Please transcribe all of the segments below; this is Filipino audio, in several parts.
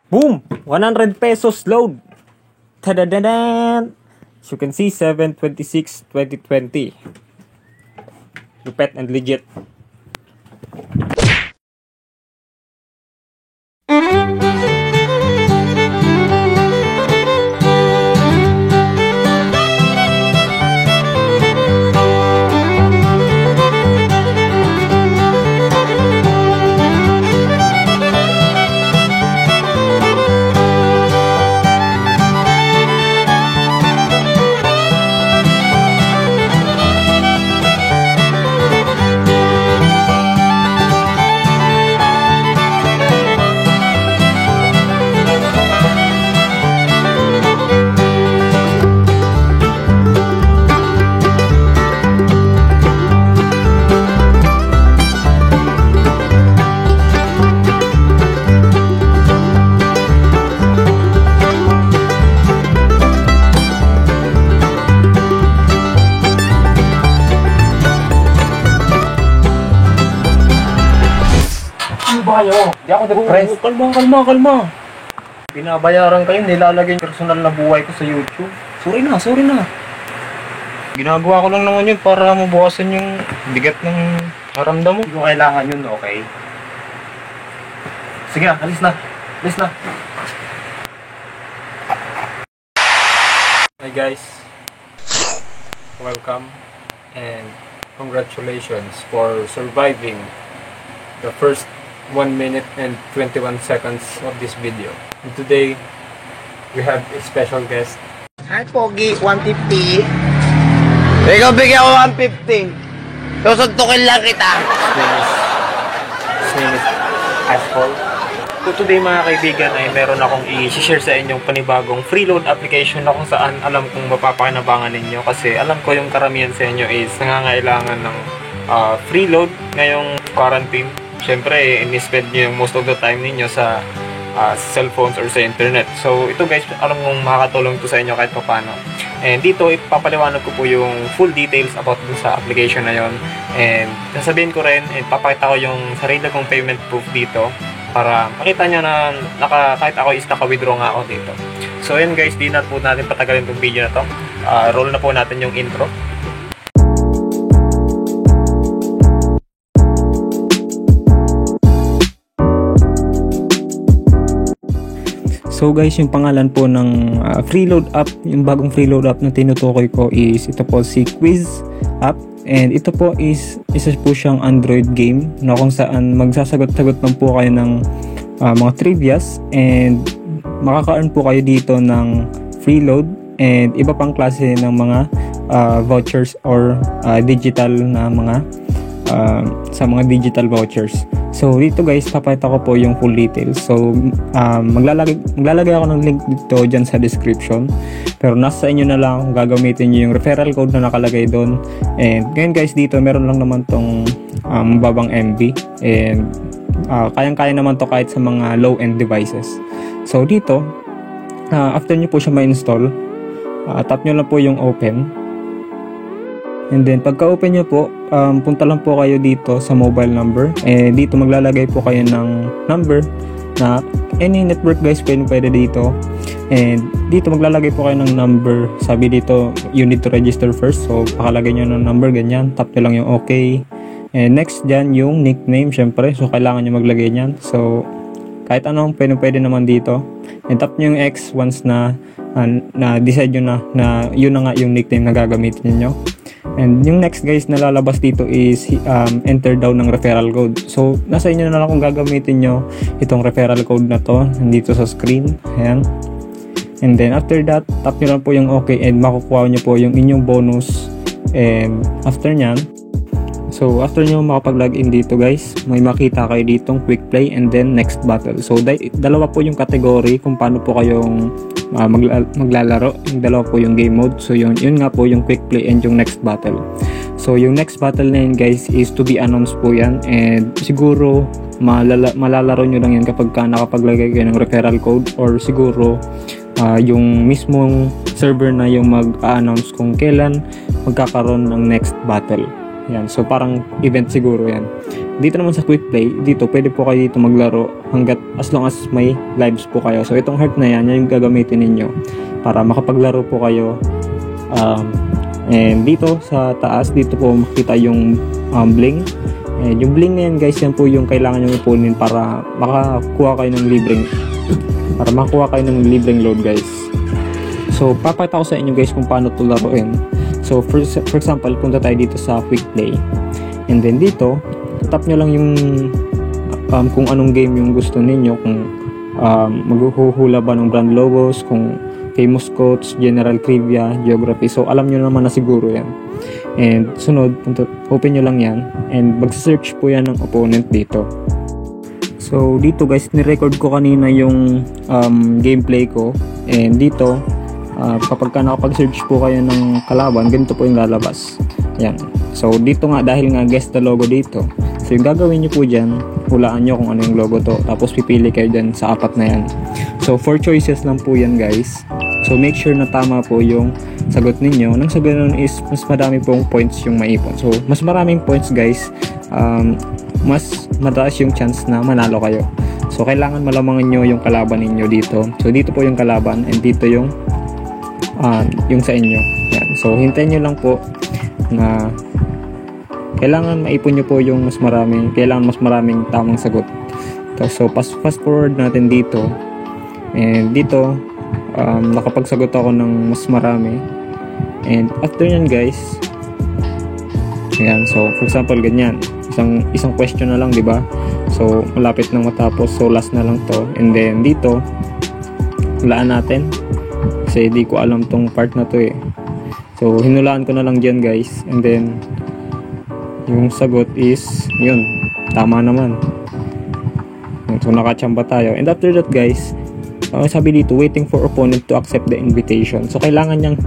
Boom! 100 pesos load! Tadadadan! As you can see, 7/26/2020. Lupet and legit. Bayo, di ako depressed. Kalma. Binabayaran kayo, nilalagay yung personal na buhay ko sa YouTube. Sorry na. Ginagawa ko lang naman yun para mabawasan yung bigat ng karamdam mo. Hindi ko kailangan yun, okay? Sige na, alis na. Hi guys. Welcome and congratulations for surviving the first 1 minute and 21 seconds of this video. And today, we have a special guest. Hi, Pogi. 150. Ikaw bigyan ko 150. Susuntukin lang kita. His name is Asphalt. So today mga kaibigan ay meron akong i-share sa inyong panibagong freeload application na kung saan alam kong mapapakinabangan ninyo kasi alam ko yung karamihan sa inyo is nangangailangan ng freeload ngayong quarantine. Siyempre, in-spend nyo yung most of the time ninyo sa cellphones or sa internet. So, ito guys, alam kong makakatulong ito sa inyo kahit paano. And dito, ipapaliwanag ko po yung full details about dun sa application na yon. And sasabihin ko rin, and papakita ko yung sarili kong payment proof dito para makita nyo na kahit ako is naka-withdraw nga ako dito. So, yun guys, di na po natin patagalin itong video na to. Roll na po natin yung intro. So guys, yung pangalan po ng freeload app, yung bagong freeload app na tinutukoy ko is ito po si Quiz app. And ito po is isa po siyang Android game na kung saan magsasagot-sagot lang po kayo ng mga trivias and makaka-earn po kayo dito ng freeload and iba pang klase ng mga vouchers or digital na mga sa mga digital vouchers. So dito guys, papakita ko po yung full details. So maglalagay ako ng link dito dyan sa description. Pero nasa inyo na lang kung gagamitin nyo yung referral code na nakalagay doon. And ngayon guys, dito meron lang naman tong mababang MB. And kayang-kaya naman to kahit sa mga low-end devices. So dito, after nyo po siya ma-install, tap nyo lang po yung open. And then pagka-open nyo po, punta lang po kayo dito sa mobile number. Dito maglalagay po kayo ng number na any network guys pwede dito. And dito maglalagay po kayo ng number. Sabi dito, you need to register first. So pakalagay nyo ng number, ganyan. Tap nyo lang yung okay. And next dyan yung nickname syempre. So kailangan nyo maglagay nyan. So kahit anong pwede naman dito. And tap nyo yung X once na decide nyo na yun na nga yung nickname na gagamitin nyo. And yung next guys na lalabas dito is enter daw ng referral code. So nasa inyo na lang kung gagamitin nyo itong referral code na to. Nandito sa screen. Ayan. And then after that, tap nyo lang po yung okay and makukuha nyo po yung inyong bonus. And after nyan, so after nyo makapag-login dito guys, may makita kayo ditong quick play and then next battle. So dalawa po yung category kung paano po kayong maglalaro. Yung dalawa po yung game mode. So yun nga po yung quick play and yung next battle. So yung next battle na yun guys is to be announced po yan. And siguro malalaro nyo lang yan kapag nakapaglagay kayo ng referral code or siguro yung mismong server na yung mag-a-announce kung kailan magkakaroon ng next battle. Yan, so parang event siguro yan. dito naman sa quick play, dito pwede po kayo dito maglaro hanggat as long as may lives po kayo. So itong heart na yan yung gagamitin ninyo para makapaglaro po kayo. And dito sa taas, dito po makita yung bling. And yung bling na yan guys, yan po yung kailangan yung ipunin para makakuha kayo ng libreng load guys. So papakita ko sa inyo guys kung paano to laruin. So for example, punta tayo dito sa quick play. And then dito, tap nyo lang yung kung anong game yung gusto ninyo, kung maghuhula ba ng brand logos, kung famous quotes, general trivia, geography. So alam nyo naman na siguro yan. And sunod, open nyo lang yan and mag-search po yan ng opponent dito. So dito guys, ni-record ko kanina yung gameplay ko. And dito, kapag ka nakapag-search po kayo ng kalaban, ganito po yung lalabas. Yan. So dito nga, dahil nga guess the logo dito, so yung gagawin nyo po dyan, hulaan nyo kung ano yung logo to, tapos pipili kayo dyan sa 4 na yan. So 4 choices lang po yan guys. So make sure na tama po yung sagot ninyo. Nang sa ganun is mas madami pong points yung maipon. So mas maraming points guys, mas mataas yung chance na manalo kayo. So kailangan malamangan nyo yung kalaban ninyo dito. So dito po yung kalaban and dito yung sa inyo. Yan. So hintayin nyo lang po na kailangan maipon nyo po yung mas maraming, kailangan mas maraming tamang sagot. So fast forward natin dito. And dito nakapagsagot ako ng mas marami. And after yan guys, ayan, so for example ganyan, isang question na lang, di ba? So malapit nang matapos, so last na lang to. And then dito hulaan natin kasi di ko alam tong part na to eh. So hinulaan ko na lang dyan guys. And then yung sagot is yun, tama naman. So nakachamba tayo. And after that guys, sabi dito, waiting for opponent to accept the invitation. So kailangan niyang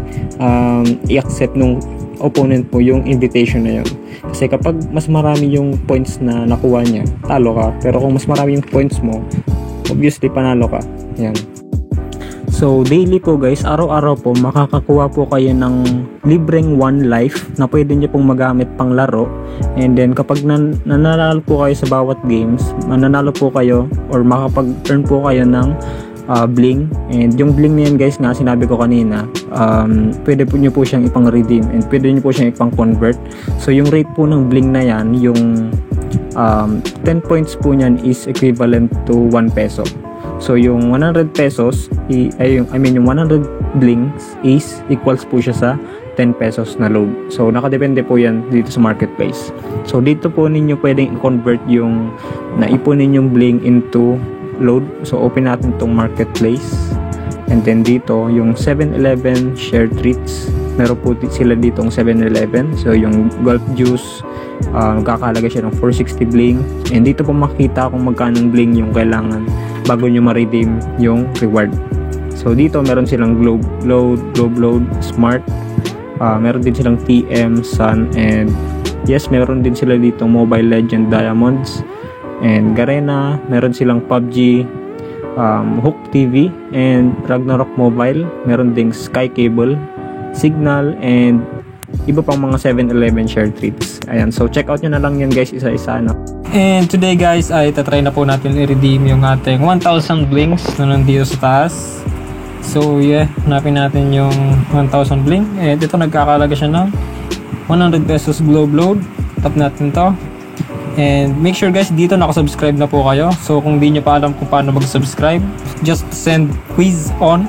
i-accept nung opponent mo yung invitation na yun. Kasi kapag mas marami yung points na nakuha niya, talo ka. Pero kung mas marami yung points mo, obviously panalo ka. Yan. So daily po guys, araw-araw po makakakuha po kayo ng libreng 1 life na pwede nyo pong magamit pang laro. And then kapag nananalo po kayo sa bawat games, mananalo po kayo or makapag-earn po kayo ng bling. And yung bling na yan guys, nga sinabi ko kanina, pwede po nyo po siyang ipang-redeem and pwede nyo po siyang ipang-convert. So yung rate po ng bling na yan, yung 10 points po nyan is equivalent to 1 peso. So yung 100 pesos, yung 100 blings is equals po siya sa 10 pesos na load. So nakadepende po yan dito sa marketplace. So dito po ninyo pwedeng i-convert yung naipon ninyong bling into load. So open natin tong marketplace. And then dito yung 7-Eleven share treats, meron po sila dito ng 7-Eleven. So yung Gulf Juice, kakalaga siya ng 460 bling. And dito po makita kung magkano bling yung kailangan bago nyo ma-redeem yung reward. So dito meron silang Globe Load, Smart, meron din silang TM, Sun, and yes, meron din sila dito Mobile Legend Diamonds and Garena. Meron silang PUBG, Hook TV, and Ragnarok Mobile. Meron ding Sky Cable, Signal, and iba pang mga 7-Eleven share treats. Ayan, so check out nyo na lang yan guys, isa-isa na. And today guys ay tatry na po natin i-redeem yung ating 1,000 blings na nandito sa taas. So yeah, hanapin natin yung 1,000 bling. And ito nagkakalaga siya ng 100 pesos Globe Load. Tap natin to. And make sure guys, dito nakasubscribe na po kayo. So kung di nyo pa alam kung paano mag-subscribe, just send quiz on.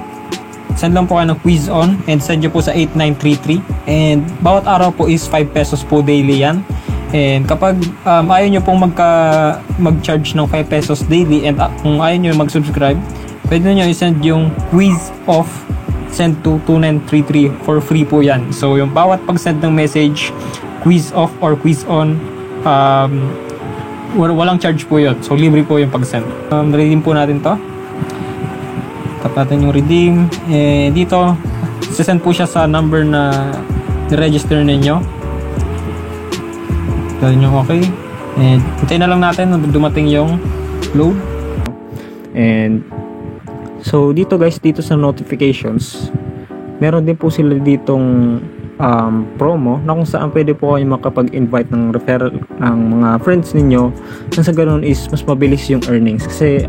Send lang po kayo ng quiz on and send nyo po sa 8933. And bawat araw po is 5 pesos po daily yan. And kapag ayaw nyo pong mag-charge ng 5 pesos daily and kung ayaw nyo mag-subscribe, pwede nyo i-send yung quiz off, send to 2933 for free po yan. So yung bawat pag-send ng message, quiz off or quiz on, walang charge po yun. So libre po yung pag-send. Redeem po natin to. Tap natin yung redeem. Dito, send po siya sa number na i-register ninyo. Dahil nyo okay. And hintayin na lang natin na dumating yung load. And so dito guys, dito sa notifications, meron din po sila ditong promo na kung saan pwede po kayo makapag-invite ng referral ng mga friends ninyo, nang sa ganun is mas mabilis yung earnings kasi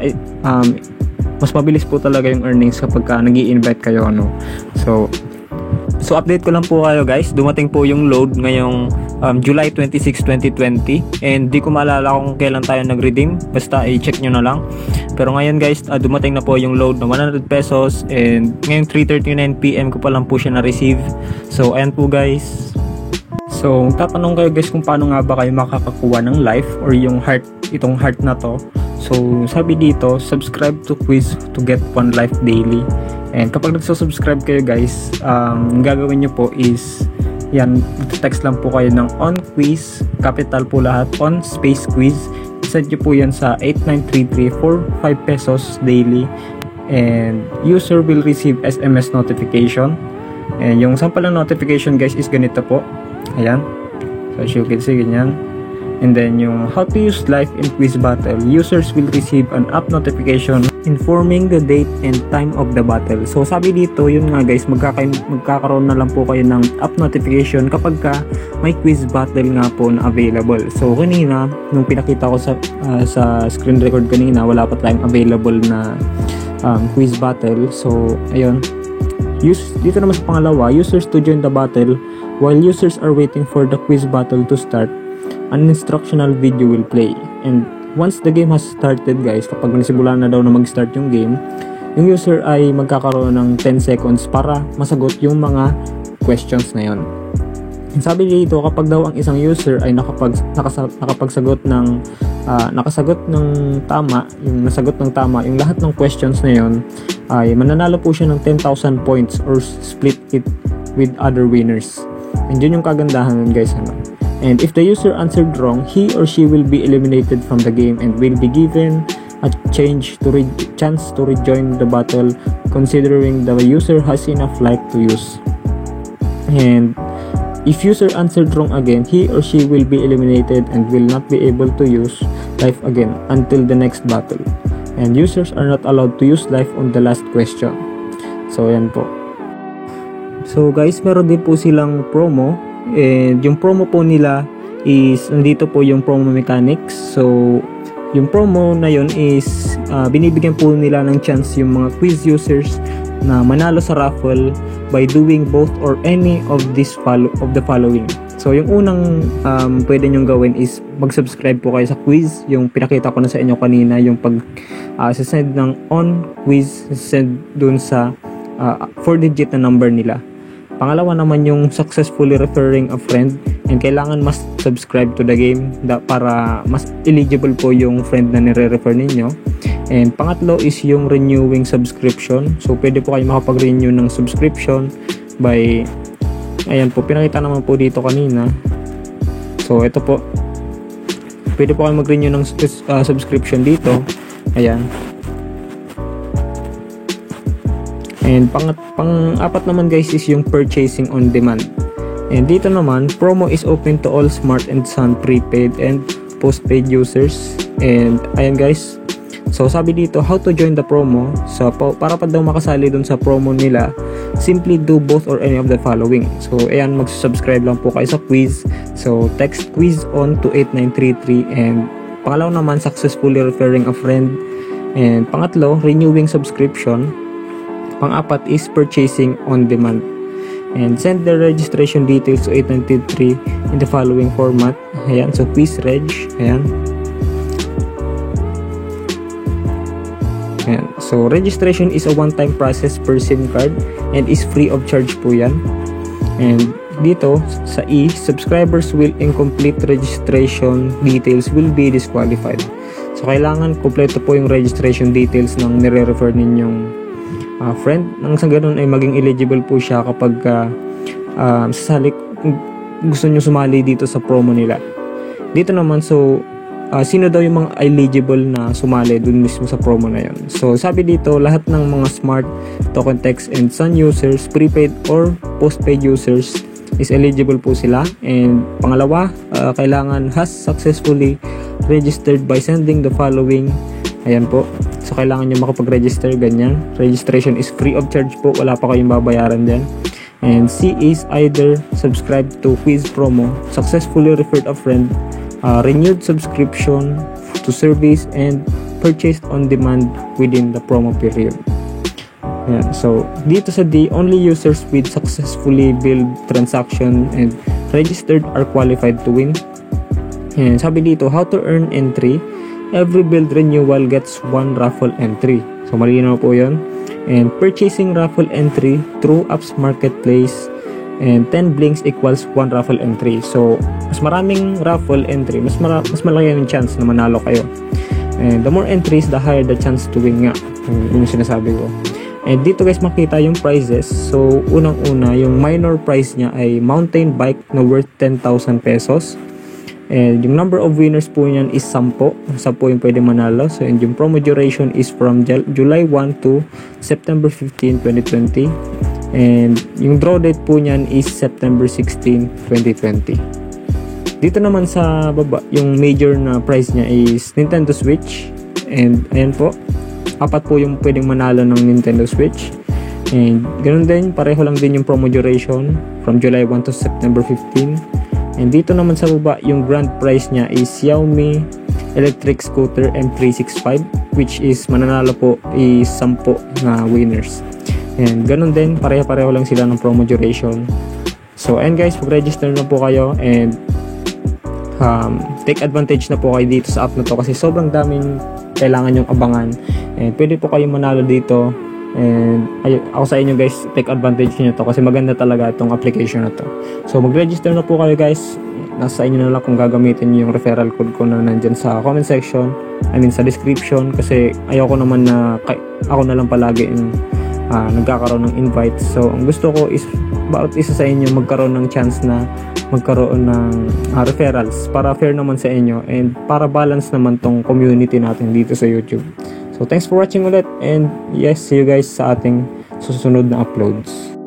mas mabilis po talaga yung earnings kapag nag-i-invite kayo So update ko lang po kayo guys, dumating po yung load ngayong July 26, 2020 and di ko maalala kung kailan tayo nag-redeem, basta i-check nyo na lang. Pero ngayon guys, dumating na po yung load na 100 pesos and ngayong 3:39 PM ko pa lang po siya na-receive. So ayan po guys. So tatanong kayo guys kung paano nga ba kayo makakakuha ng life or yung itong heart na to. So sabi dito, subscribe to quiz to get 1 life daily. And kapag nagsusubscribe kayo guys, ang gagawin nyo po is yan, text lang po kayo ng on quiz, capital po lahat, on space quiz. Send nyo po yan sa 8933 for 5 pesos daily. And user will receive SMS notification. And yung sample ng notification guys is ganito po. Ayan. So as you can see, ganyan. And then yung how to use life in quiz battle, users will receive an app notification informing the date and time of the battle. So sabi dito, yun nga guys, magkakaroon na lang po kayo ng app notification kapag may quiz battle nga po na available. So kanina, nung pinakita ko sa screen record kanina, wala pa tayong available na quiz battle. So ayun, dito naman sa pangalawa, users to join the battle. While users are waiting for the quiz battle to start, an instructional video will play. And once the game has started guys, kapag nasimulan na daw na mag-start yung game, yung user ay magkakaroon ng 10 seconds para masagot yung mga questions na yun. And sabi dito, kapag daw ang isang user ay nakasagot ng tama, yung lahat ng questions na yun, ay mananalo po siya ng 10,000 points or split it with other winners. And yun yung kagandahan nun guys, And if the user answered wrong, he or she will be eliminated from the game and will be given a chance to rejoin the battle, considering the user has enough life to use. And if user answered wrong again, he or she will be eliminated and will not be able to use life again until the next battle. And users are not allowed to use life on the last question. So yan po. So guys, meron din po silang promo. And yung promo po nila is, nandito po yung promo mechanics. So yung promo na yun is binibigyan po nila ng chance yung mga quiz users na manalo sa raffle by doing both or any of the following. So yung unang pwede nyong gawin is mag-subscribe po kayo sa quiz. Yung pinakita ko na sa inyo kanina, yung pag send ng on quiz, send dun sa 4-digit na number nila. Pangalawa naman yung successfully referring a friend, and kailangan mas subscribe to the game para mas eligible po yung friend na nire-refer ninyo. And pangatlo is yung renewing subscription. So pwede po kayo makapag-renew ng subscription by, ayan po, pinakita naman po dito kanina. So ito po, pwede po kayo mag-renew ng subscription dito. Ayan. And pang-apat naman guys is yung purchasing on demand. And dito naman, promo is open to all Smart and Sun prepaid and postpaid users. And ayan guys, so sabi dito, how to join the promo. So para pa daw makasali dun sa promo nila, simply do both or any of the following. So ayan, mag-subscribe lang po kayo sa quiz. So text quiz on to 8933. And pangalawa naman, successfully referring a friend. And pangatlo, renewing subscription. Pang-apat is purchasing on demand. And send the registration details to 8933 in the following format. Ayan, so quiz reg. Ayan. Ayan. So registration is a one-time process per SIM card and is free of charge po yan. And dito sa E, subscribers will incomplete registration details will be disqualified. So kailangan kompleto po yung registration details ng nire-refer ninyong friend. Nang sa ganun ay maging eligible po siya kapag gusto nyo sumali dito sa promo nila. Dito naman, so sino daw yung mga eligible na sumali dun mismo sa promo na yun. So sabi dito, lahat ng mga Smart, Token Text and Sun users, prepaid or postpaid users is eligible po sila. And pangalawa, kailangan has successfully registered by sending the following. Ayan po. So kailangan nyo makapag-register, ganyan. Registration is free of charge po, wala pa kayong babayaran dyan. And C is either subscribe to quiz promo, successfully referred a friend, renewed subscription to service, and purchased on demand within the promo period. Yan. So, dito sa D, only users with successfully billed transaction and registered are qualified to win. And sabi dito, how to earn entry. Every billed renewal gets 1 raffle entry. So, malinaw po yun. And purchasing raffle entry through apps marketplace and 10 blinks equals 1 raffle entry. So, mas maraming raffle entry, mas malaki yung chance na manalo kayo. And the more entries, the higher the chance to win nga. Yung sinasabi ko. And dito guys makita yung prizes. So unang-una yung minor prize niya ay mountain bike na worth 10,000 pesos. And yung number of winners po niyan is 10. 10 yung pwede manalo. So and yung promo duration is from July 1 to September 15, 2020. And yung draw date po niyan is September 16, 2020. Dito naman sa baba, yung major na prize niya is Nintendo Switch. And ayan po, 4 po yung pwedeng manalo ng Nintendo Switch. And ganun din, pareho lang din yung promo duration from July 1 to September 15. And dito naman sa baba, yung grand prize niya is Xiaomi Electric Scooter M365, which is mananalo po is 10 na winners. And ganun din, pareho-pareho lang sila ng promo duration. So and guys, mag-register na po kayo and take advantage na po kayo dito sa app na to kasi sobrang daming kailangan yung abangan. And pwede po kayong manalo dito. And ako sa inyo guys, take advantage nyo to kasi maganda talaga itong application na to. So mag-register na po kayo guys. Nasa inyo na lang kung gagamitin yung referral code ko na nandyan sa comment section. I mean sa description kasi ayoko naman na ako na lang palagi yung nagkakaroon ng invite. So ang gusto ko is bawat isa sa inyo magkaroon ng chance na magkaroon ng referrals para fair naman sa inyo and para balance naman tong community natin dito sa YouTube. So thanks for watching ulit and yes, see you guys sa ating susunod na uploads.